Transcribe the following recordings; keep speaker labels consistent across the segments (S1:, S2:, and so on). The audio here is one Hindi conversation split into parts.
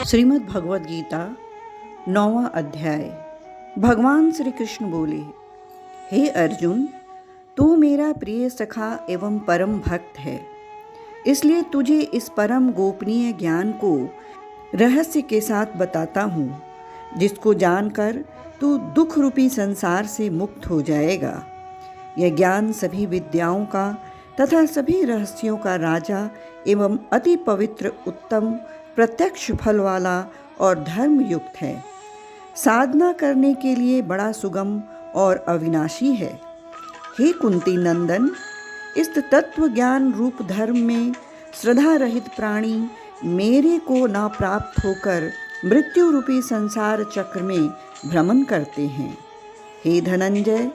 S1: श्रीमद् भगवद गीता 9वां अध्याय। भगवान श्री कृष्ण बोले, हे अर्जुन, तू मेरा प्रिय सखा एवं परम भक्त है, इसलिए तुझे इस परम गोपनीय ज्ञान को रहस्य के साथ बताता हूँ, जिसको जानकर तू दुख रूपी संसार से मुक्त हो जाएगा। यह ज्ञान सभी विद्याओं का तथा सभी रहस्यों का राजा एवं अति पवित्र, उत्तम, प्रत्यक्ष फल वाला और धर्म युक्त है। साधना करने के लिए बड़ा सुगम और अविनाशी है। हे कुंती नंदन, इस तत्व ज्ञान रूप धर्म में श्रद्धा रहित प्राणी मेरे को न प्राप्त होकर मृत्यु रूपी संसार चक्र में भ्रमण करते हैं। हे धनंजय,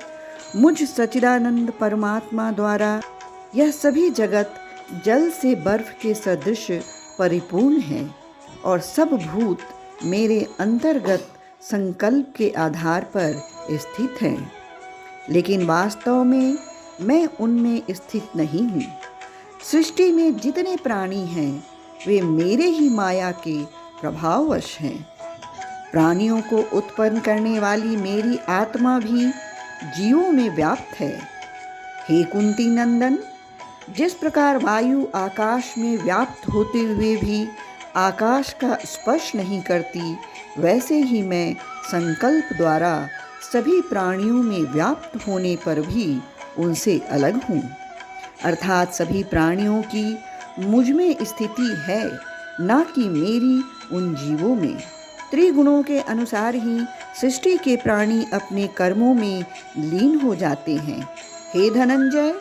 S1: मुझ सच्चिदानंद परमात्मा द्वारा यह सभी जगत जल से बर्फ के सदृश परिपूर्ण है और सब भूत मेरे अंतर्गत संकल्प के आधार पर स्थित हैं, लेकिन वास्तव में मैं उनमें स्थित नहीं हूँ। सृष्टि में जितने प्राणी हैं वे मेरे ही माया के प्रभाववश हैं। प्राणियों को उत्पन्न करने वाली मेरी आत्मा भी जीवों में व्याप्त है। हे कुंती नंदन, जिस प्रकार वायु आकाश में व्याप्त होते हुए भी आकाश का स्पर्श नहीं करती, वैसे ही मैं संकल्प द्वारा सभी प्राणियों में व्याप्त होने पर भी उनसे अलग हूँ। अर्थात सभी प्राणियों की मुझ में स्थिति है, न कि मेरी उन जीवों में। त्रिगुणों के अनुसार ही सृष्टि के प्राणी अपने कर्मों में लीन हो जाते हैं। हे धनंजय,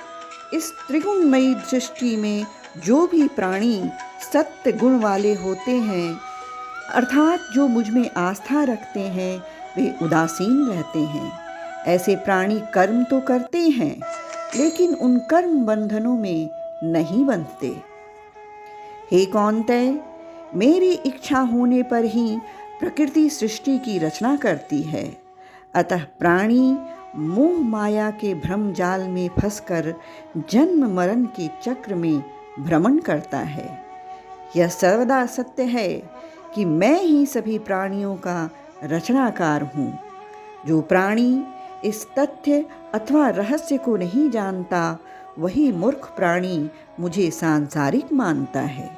S1: इस त्रिगुणमयी सृष्टि में जो भी प्राणी सत्य गुण वाले होते हैं, अर्थात जो मुझ में आस्था रखते हैं, वे उदासीन रहते हैं। ऐसे प्राणी कर्म तो करते हैं, लेकिन उन कर्म बंधनों में नहीं बंधते। हे कौन्तेय, मेरी इच्छा होने पर ही प्रकृति सृष्टि की रचना करती है। अतः प्राणी मोह माया के भ्रम जाल में फंसकर जन्म मरण के चक्र में भ्रमण करता है। यह सर्वदा सत्य है कि मैं ही सभी प्राणियों का रचनाकार हूँ। जो प्राणी इस तथ्य अथवा रहस्य को नहीं जानता, वही मूर्ख प्राणी मुझे सांसारिक मानता है,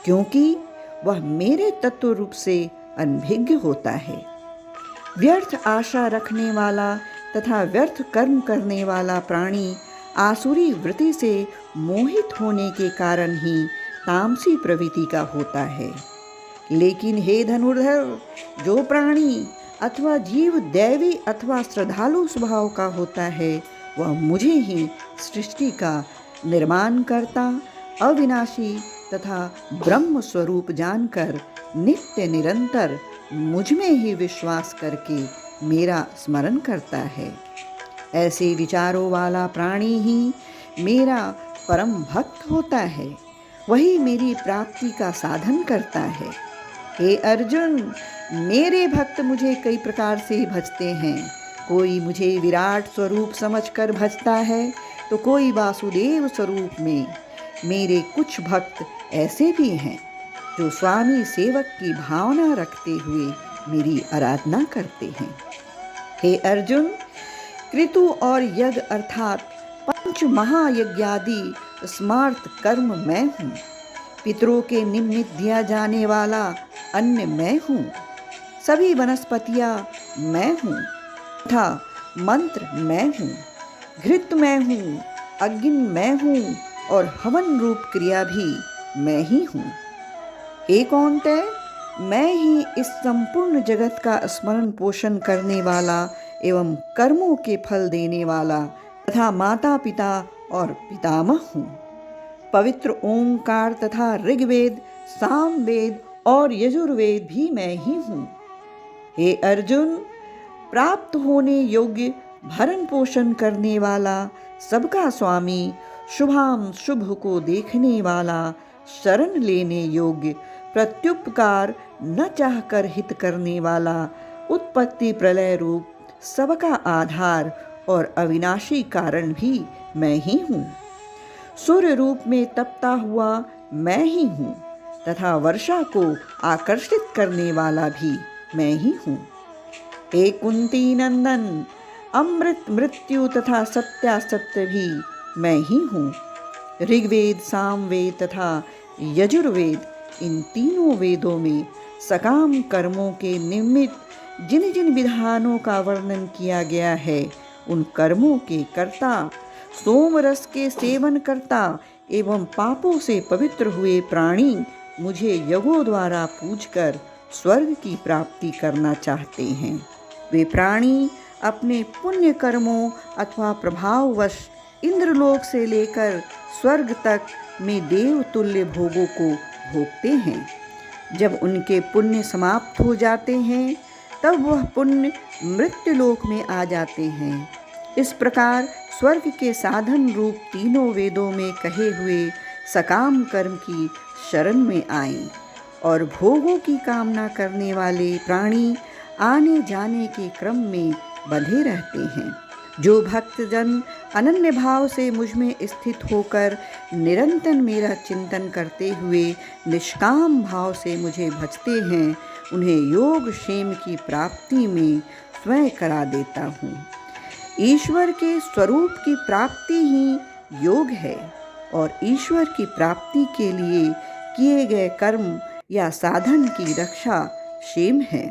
S1: क्योंकि वह मेरे तत्व रूप से अनभिज्ञ होता है। व्यर्थ आशा रखने वाला तथा व्यर्थ कर्म करने वाला प्राणी आसुरी वृत्ति से मोहित होने के कारण ही तामसी प्रवृत्ति का होता है। लेकिन हे धनुर्धर, जो प्राणी अथवा जीव दैवी अथवा श्रद्धालु स्वभाव का होता है, वह मुझे ही सृष्टि का निर्माण करता, अविनाशी तथा ब्रह्म स्वरूप जानकर नित्य निरंतर मुझ में ही विश्वास करके मेरा स्मरण करता है। ऐसे विचारों वाला प्राणी ही मेरा परम भक्त होता है, वही मेरी प्राप्ति का साधन करता है। हे अर्जुन, मेरे भक्त मुझे कई प्रकार से भजते हैं। कोई मुझे विराट स्वरूप समझकर भजता है, तो कोई वासुदेव स्वरूप में। मेरे कुछ भक्त ऐसे भी हैं जो स्वामी सेवक की भावना रखते हुए मेरी आराधना करते हैं। हे अर्जुन, कृतु और यज्ञ अर्थात पंच महायज्ञादि स्मार्त कर्म मैं हूँ। पितरों के निमित्त दिया जाने वाला अन्न मैं हूँ। सभी वनस्पतियाँ मैं हूँ तथा मंत्र मैं हूँ। घृत मैं हूँ, अग्नि मैं हूँ और हवन रूप क्रिया भी मैं ही हूँ। हे कौन्तेय, मैं ही इस संपूर्ण जगत का स्मरण पोषण करने वाला एवं कर्मों के फल देने वाला तथा माता पिता और पितामह हूँ। पवित्र ओंकार तथा ऋग्वेद, सामवेद और यजुर्वेद भी मैं ही हूँ। हे अर्जुन, प्राप्त होने योग्य भरण पोषण करने वाला, सबका स्वामी, शुभाम शुभ को देखने वाला, शरण लेने योग्य, प्रत्युपकार न चाहकर हित करने वाला, उत्पत्ति प्रलय रूप सबका आधार और अविनाशी कारण भी मैं ही हूँ। सूर्य रूप में तपता हुआ मैं ही हूँ तथा वर्षा को आकर्षित करने वाला भी मैं ही हूँ। हे कुंती नंदन, अमृत, मृत्यु तथा सत्यासत्य भी मैं ही हूँ। ऋग्वेद, सामवेद तथा यजुर्वेद, इन तीनों वेदों में सकाम कर्मों के निमित्त जिन जिन विधानों का वर्णन किया गया है, उन कर्मों के कर्ता, सोम रस के सेवन करता एवं पापों से पवित्र हुए प्राणी मुझे यज्ञों द्वारा पूजकर स्वर्ग की प्राप्ति करना चाहते हैं। वे प्राणी अपने पुण्य कर्मों अथवा प्रभाववश इंद्रलोक से लेकर स्वर्ग तक में देवतुल्य भोगों को भोगते हैं। जब उनके पुण्य समाप्त हो जाते हैं तब वह पुण्य मृत्युलोक में आ जाते हैं। इस प्रकार स्वर्ग के साधन रूप तीनों वेदों में कहे हुए सकाम कर्म की शरण में आएं और भोगों की कामना करने वाले प्राणी आने जाने के क्रम में बंधे रहते हैं। जो भक्तजन अनन्य भाव से मुझ में स्थित होकर निरंतर मेरा चिंतन करते हुए निष्काम भाव से मुझे भजते हैं, उन्हें योग क्षेम की प्राप्ति में स्वयं करा देता हूँ। ईश्वर के स्वरूप की प्राप्ति ही योग है और ईश्वर की प्राप्ति के लिए किए गए कर्म या साधन की रक्षा क्षेम है।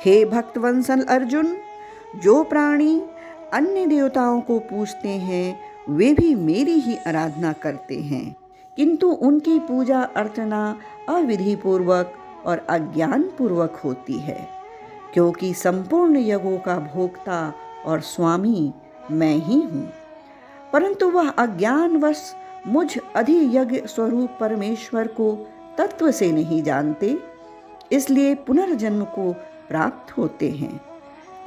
S1: हे भक्तवत्सल अर्जुन, जो प्राणी अन्य देवताओं को पूजते हैं वे भी मेरी ही आराधना करते हैं, किंतु उनकी पूजा अर्चना अविधि पूर्वक और अज्ञान पूर्वक होती है, क्योंकि संपूर्ण यज्ञों का भोक्ता और स्वामी मैं ही हूँ। परंतु वह अज्ञानवश मुझ अधियज्ञ स्वरूप परमेश्वर को तत्व से नहीं जानते, इसलिए पुनर्जन्म को प्राप्त होते हैं।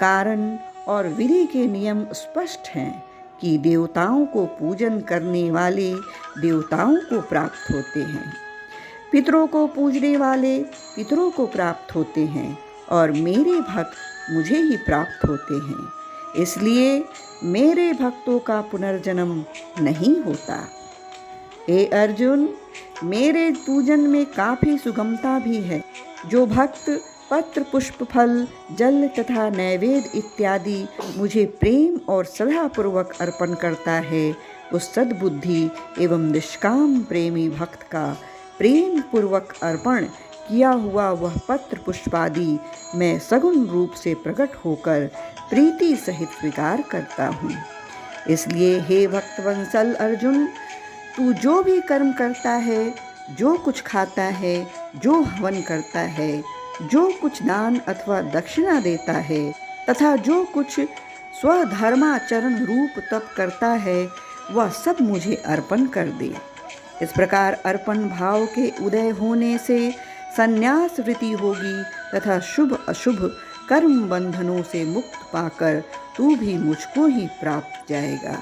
S1: कारण और विधि के नियम स्पष्ट हैं कि देवताओं को पूजन करने वाले देवताओं को प्राप्त होते हैं, पितरों को पूजने वाले पितरों को प्राप्त होते हैं और मेरे भक्त मुझे ही प्राप्त होते हैं। इसलिए मेरे भक्तों का पुनर्जन्म नहीं होता। हे अर्जुन, मेरे पूजन में काफ़ी सुगमता भी है। जो भक्त पत्र, पुष्प, फल, जल तथा नैवेद्य इत्यादि मुझे प्रेम और श्रद्धापूर्वक अर्पण करता है, उस सद्बुद्धि एवं निष्काम प्रेमी भक्त का प्रेम पूर्वक अर्पण किया हुआ वह पत्र पुष्पादि मैं सगुण रूप से प्रकट होकर प्रीति सहित स्वीकार करता हूँ। इसलिए हे भक्तवत्सल अर्जुन, तू जो भी कर्म करता है, जो कुछ खाता है, जो हवन करता है, जो कुछ दान अथवा दक्षिणा देता है तथा जो कुछ स्वधर्माचरण रूप तप करता है, वह सब मुझे अर्पण कर दे। इस प्रकार अर्पण भाव के उदय होने से संन्यास वृत्ति होगी तथा शुभ अशुभ कर्म बंधनों से मुक्त पाकर तू भी मुझको ही प्राप्त जाएगा।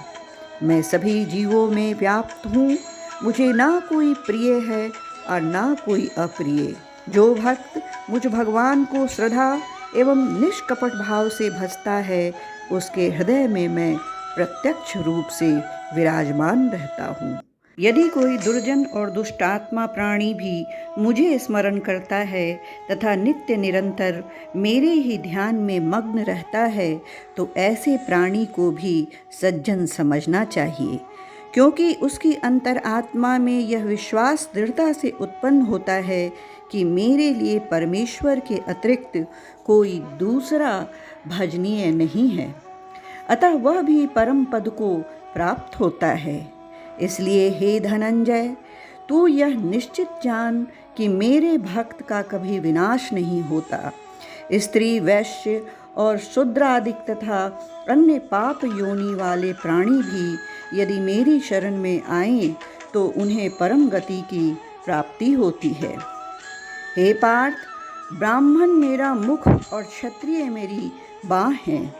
S1: मैं सभी जीवों में व्याप्त हूँ, मुझे ना कोई प्रिय है और ना कोई अप्रिय। जो भक्त मुझ भगवान को श्रद्धा एवं निष्कपट भाव से भजता है, उसके हृदय में मैं प्रत्यक्ष रूप से विराजमान रहता हूँ। यदि कोई दुर्जन और दुष्टात्मा प्राणी भी मुझे स्मरण करता है तथा नित्य निरंतर मेरे ही ध्यान में मग्न रहता है, तो ऐसे प्राणी को भी सज्जन समझना चाहिए, क्योंकि उसकी अंतरात्मा में यह विश्वास दृढ़ता से उत्पन्न होता है कि मेरे लिए परमेश्वर के अतिरिक्त कोई दूसरा भजनीय नहीं है, अतः वह भी परम पद को प्राप्त होता है। इसलिए हे धनंजय, तू यह निश्चित जान कि मेरे भक्त का कभी विनाश नहीं होता। स्त्री, वैश्य और शूद्रादिक तथा अन्य पाप योनि वाले प्राणी भी यदि मेरी शरण में आएं तो उन्हें परम गति की प्राप्ति होती है। हे पार्थ, ब्राह्मण मेरा मुख और क्षत्रिय मेरी बाँह हैं।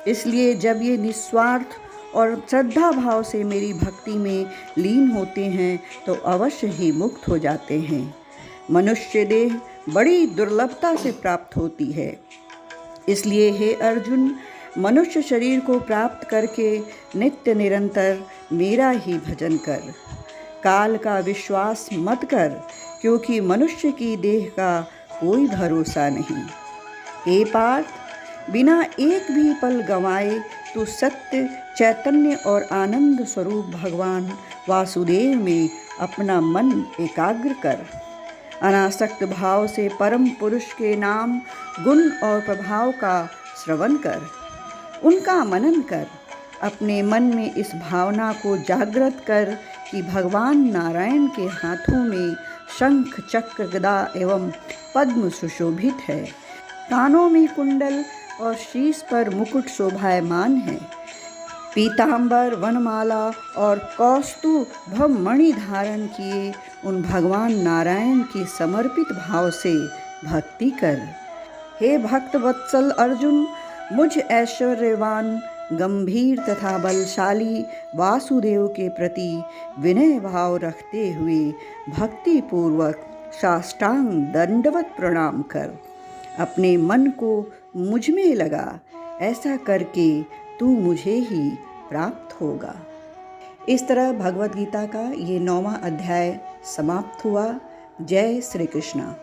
S1: इसलिए जब ये निस्वार्थ और श्रद्धा भाव से मेरी भक्ति में लीन होते हैं तो अवश्य ही मुक्त हो जाते हैं। मनुष्य देह बड़ी दुर्लभता से प्राप्त होती है। इसलिए हे अर्जुन, मनुष्य शरीर को प्राप्त करके नित्य निरंतर मेरा ही भजन कर। काल का विश्वास मत कर, क्योंकि मनुष्य की देह का कोई भरोसा नहीं। हे पार्थ, बिना एक भी पल गंवाए तू सत्य, चैतन्य और आनंद स्वरूप भगवान वासुदेव में अपना मन एकाग्र कर। अनासक्त भाव से परम पुरुष के नाम, गुण और प्रभाव का श्रवण कर, उनका मनन कर। अपने मन में इस भावना को जागृत कर कि भगवान नारायण के हाथों में शंख, चक्र, गदा एवं पद्म सुशोभित है। कानों में कुंडल और शीश पर मुकुट शोभायमान है। पीतांबर, वनमाला और कौस्तुभ मणि धारण किए उन भगवान नारायण की समर्पित भाव से भक्ति कर। हे भक्त वत्सल अर्जुन, मुझ ऐश्वर्यवान, गंभीर तथा बलशाली वासुदेव के प्रति विनय भाव रखते हुए भक्ति पूर्वक साष्टांग दंडवत प्रणाम कर। अपने मन को मुझ में लगा, ऐसा करके तू मुझे ही प्राप्त होगा। इस तरह भगवद गीता का ये 9वां अध्याय समाप्त हुआ। जय श्री कृष्ण।